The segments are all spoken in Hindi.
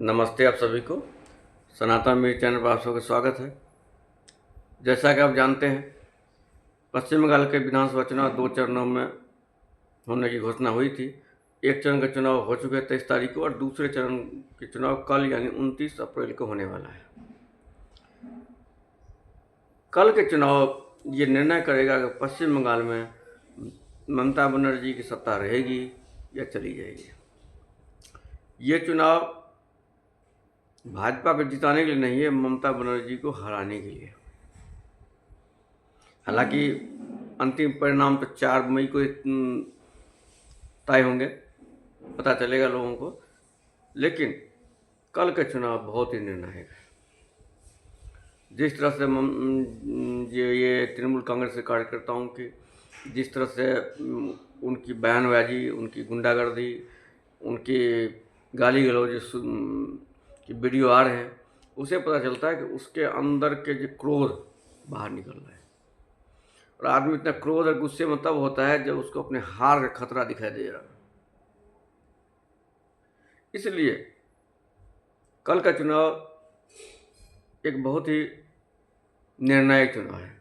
नमस्ते आप सभी को। सनातन मीडिया चैनल पर आप सबका स्वागत है। जैसा कि आप जानते हैं, पश्चिम बंगाल के विधानसभा चुनाव 2 चरणों में होने की घोषणा हुई थी। एक चरण का चुनाव हो चुका है 23 तारीख को और दूसरे चरण के चुनाव कल यानी 29 अप्रैल को होने वाला है। कल के चुनाव ये निर्णय करेगा कि पश्चिम बंगाल में ममता बनर्जी की सत्ता रहेगी या चली जाएगी। ये चुनाव भाजपा को जिताने के लिए नहीं है, ममता बनर्जी को हराने के लिए। हालांकि अंतिम परिणाम तो 4 मई को तय होंगे, पता चलेगा लोगों को, लेकिन कल का चुनाव बहुत ही निर्णायक है। जिस तरह से ये तृणमूल कांग्रेस के कार्यकर्ताओं की जिस तरह से उनकी बयानबाजी, उनकी गुंडागर्दी, उनकी गाली गलौज की वीडियो आ रहे हैं, उसे पता चलता है कि उसके अंदर के जो क्रोध बाहर निकल रहा है। और आदमी इतना क्रोध और गुस्से में तब होता है जब उसको अपने हार का खतरा दिखाई दे रहा है। इसलिए कल का चुनाव एक बहुत ही निर्णायक चुनाव है।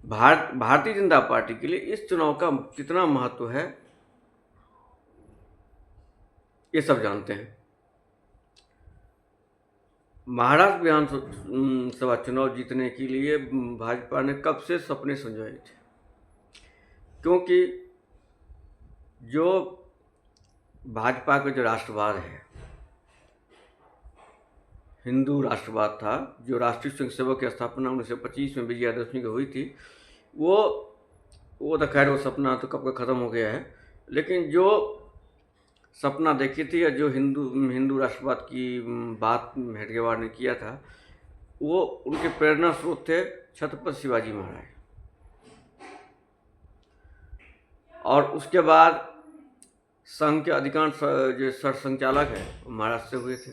भारतीय जनता पार्टी के लिए इस चुनाव का कितना महत्व है, ये सब जानते हैं। महाराष्ट्र विधानसभा चुनाव जीतने के लिए भाजपा ने कब से सपने संजोए थे, क्योंकि जो भाजपा का जो राष्ट्रवाद है, हिंदू राष्ट्रवाद था, जो राष्ट्रीय स्वयंसेवक की स्थापना 1925 में विजयादशमी को हुई थी, वो तो खैर वो सपना तो कब का ख़त्म हो गया है। लेकिन जो सपना देखी थी या जो हिंदू राष्ट्रवाद की बात हेडगेवार ने किया था, वो उनके प्रेरणा स्रोत थे छत्रपति शिवाजी महाराज। और उसके बाद संघ के अधिकांश जो सरसंचालक है वो महाराष्ट्र से हुए थे।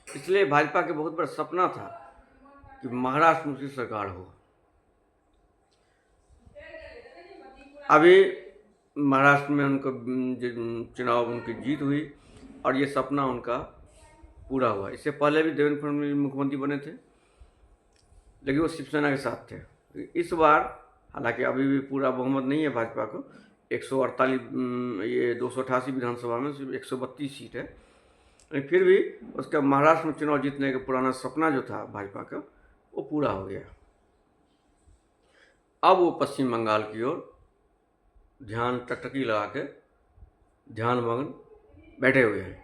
इसलिए भाजपा के बहुत बड़ा सपना था कि महाराष्ट्र में उसकी सरकार हो। अभी महाराष्ट्र में उनको चुनाव उनकी जीत हुई और ये सपना उनका पूरा हुआ। इससे पहले भी देवेंद्र फडणवीस मुख्यमंत्री बने थे, लेकिन वो शिवसेना के साथ थे। इस बार हालांकि अभी भी पूरा बहुमत नहीं है भाजपा को, 148 ये 288 विधानसभा में सिर्फ 132 सीट है, लेकिन फिर भी उसका महाराष्ट्र में चुनाव जीतने का पुराना सपना जो था भाजपा का, वो पूरा हो गया। अब वो पश्चिम बंगाल की ओर ध्यान टकटकी लगा के ध्यानमग्न बैठे हुए हैं।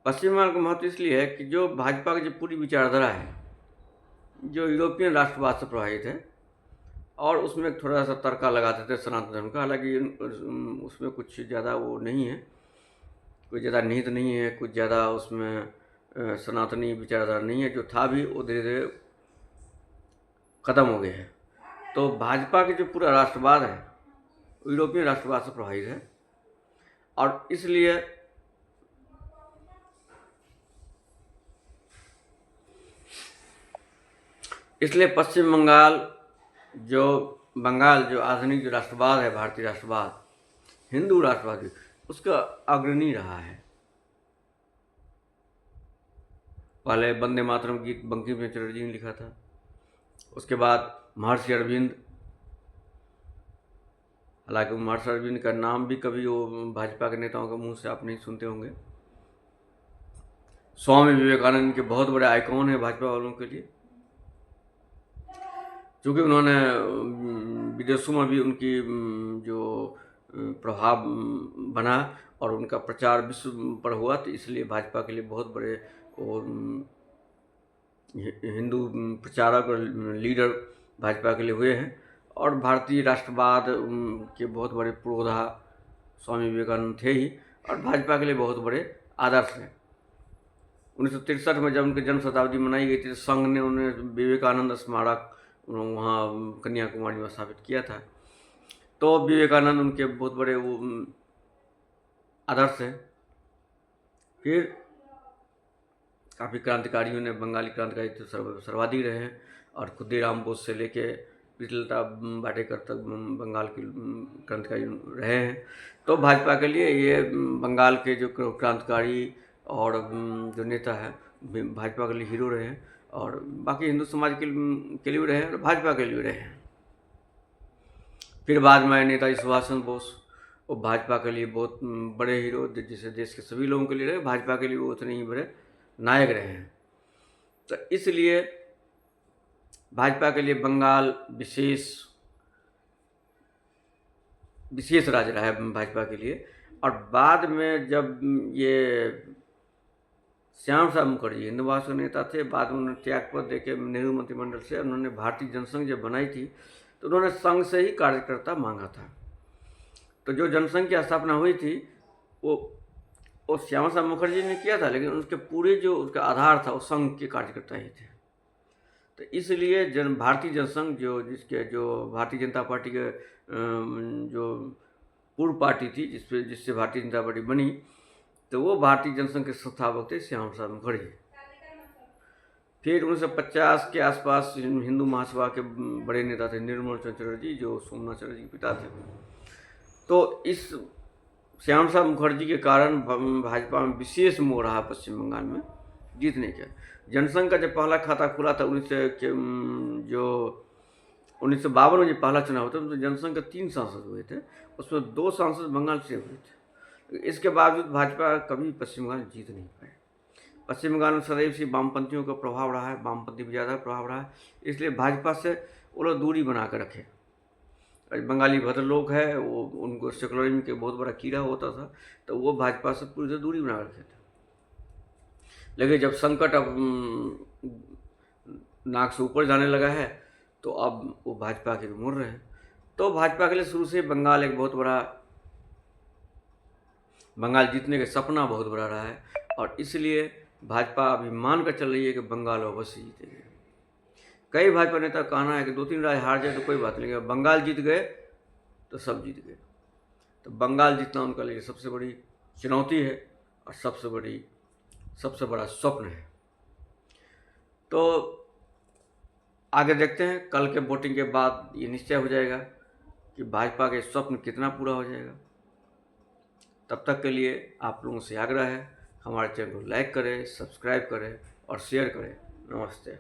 पश्चिम बंगाल का महत्व इसलिए है कि जो भाजपा की जो पूरी विचारधारा है, जो यूरोपियन राष्ट्रवाद से प्रभावित है, और उसमें थोड़ा सा तड़का लगाते थे सनातन धर्म का। हालांकि उसमें कुछ ज़्यादा वो नहीं है, कोई ज़्यादा निहित नहीं है, कुछ ज़्यादा उसमें सनातनी विचारधारा नहीं है। जो था भी वो धीरे धीरे ख़त्म हो गया है। तो भाजपा के जो पूरा राष्ट्रवाद है यूरोपियन राष्ट्रवाद से प्रभावित है, और इसलिए पश्चिम बंगाल जो आधुनिक जो राष्ट्रवाद है, भारतीय राष्ट्रवाद, हिंदू राष्ट्रवाद, उसका अग्रणी रहा है। पहले वंदे मातरम गीत बंकिम चंद्र चटर्जी ने लिखा था, उसके बाद महर्षि अरविंद, हालांकि महर्षि अरविंद का नाम भी कभी वो भाजपा के नेताओं के मुंह से आप नहीं सुनते होंगे। स्वामी विवेकानंद के बहुत बड़े आइकॉन है भाजपा वालों के लिए, क्योंकि उन्होंने विदेशों में भी उनकी जो प्रभाव बना और उनका प्रचार विश्व पर हुआ, तो इसलिए भाजपा के लिए बहुत बड़े हिंदू प्रचारक और लीडर भाजपा के लिए हुए हैं। और भारतीय राष्ट्रवाद के बहुत बड़े पुरोधा स्वामी विवेकानंद थे ही, और भाजपा के लिए बहुत बड़े आदर्श हैं। 1963 में जब उनकी जन्म शताब्दी मनाई गई थी, संघ ने उन्हें विवेकानंद स्मारक वहाँ कन्याकुमारी में स्थापित किया था। तो विवेकानंद उनके बहुत बड़े वो आदर्श हैं। फिर काफ़ी क्रांतिकारियों ने, बंगाली क्रांतिकारी तो सर्वाधिक रहे हैं, और खुदीराम बोस से लेके प्रीतिलता वाडेकर तक बंगाल की क्रांतिकारी रहे हैं। तो भाजपा के लिए ये बंगाल के जो क्रांतिकारी और जो नेता है भाजपा के लिए हीरो रहे हैं, और बाकी हिंदू समाज के लिए भी रहे हैं और भाजपा के लिए भी रहे हैं। फिर बाद में नेताजी सुभाष चंद्र बोस, वो भाजपा के लिए बहुत बड़े हीरो, जिसे देश के सभी लोगों के लिए रहे, भाजपा के लिए वो उतने ही बड़े नायक रहे हैं। तो इसलिए भाजपा के लिए बंगाल विशेष राज्य रहा है भाजपा के लिए। और बाद में जब ये श्यामा प्रसाद मुखर्जी हिंदुवाद के नेता थे, बाद में उन्होंने त्यागपत्र देके नेहरू मंत्रिमंडल से उन्होंने भारतीय जनसंघ जब बनाई थी तो उन्होंने संघ से ही कार्यकर्ता मांगा था। तो जो जनसंघ की स्थापना हुई थी वो श्यामा प्रसाद मुखर्जी ने किया था, लेकिन उनके पूरे जो उसका आधार था वो संघ के कार्यकर्ता ही थे। तो इसलिए भारतीय जनसंघ जो भारतीय जनता पार्टी के जो पूर्व पार्टी थी जिससे भारतीय जनता पार्टी बनी, तो वो भारतीय जनसंघ के संस्थापक थे श्यामा प्रसाद मुखर्जी। फिर 1950 के आसपास हिंदू महासभा के बड़े नेता थे निर्मल चंद्र चटर्जी, जो सोमनाथ चटर्जी के पिता थे। तो इस श्यामा प्रसाद मुखर्जी के कारण भाजपा में विशेष मोह रहा पश्चिम बंगाल में जीतने का। जनसंघ का जब पहला खाता खुला था 1952 में जब पहला चुनाव होता तो जनसंघ के 3 सांसद हुए थे, उसमें 2 सांसद बंगाल से हुए थे। इसके बावजूद भाजपा कभी पश्चिम बंगाल जीत नहीं पाए। पश्चिम बंगाल में सदैव से वामपंथियों का प्रभाव रहा है, वामपंथी भी ज़्यादा प्रभाव रहा है, इसलिए भाजपा से वो लोग दूरी बना कर रखे। बंगाली भद्र लोग हैं, वो उनको सेकुलरिज्म के बहुत बड़ा कीड़ा होता था, तो वो भाजपा से पूरी तरह दूरी बना रखे थे। लेकिन जब संकट अब नाक से ऊपर जाने लगा है तो अब वो भाजपा के मुड़ रहे हैं। तो भाजपा के लिए शुरू से बंगाल एक बहुत बड़ा, बंगाल जीतने का सपना बहुत बड़ा रहा है, और इसलिए भाजपा अभी मान कर चल रही है कि बंगाल अवश्य जीतेंगे। कई भाजपा नेता कहना है कि 2-3 राज्य हार जाए तो कोई बात नहीं, बंगाल जीत गए तो सब जीत गए। तो बंगाल जीतना उनका लिए सबसे बड़ी चुनौती है और सबसे बड़ा स्वप्न है। तो आगे देखते हैं, कल के वोटिंग के बाद ये निश्चय हो जाएगा कि भाजपा के स्वप्न कितना पूरा हो जाएगा। तब तक के लिए आप लोगों से आग्रह है, हमारे चैनल को लाइक करें, सब्सक्राइब करें और शेयर करें। नमस्ते।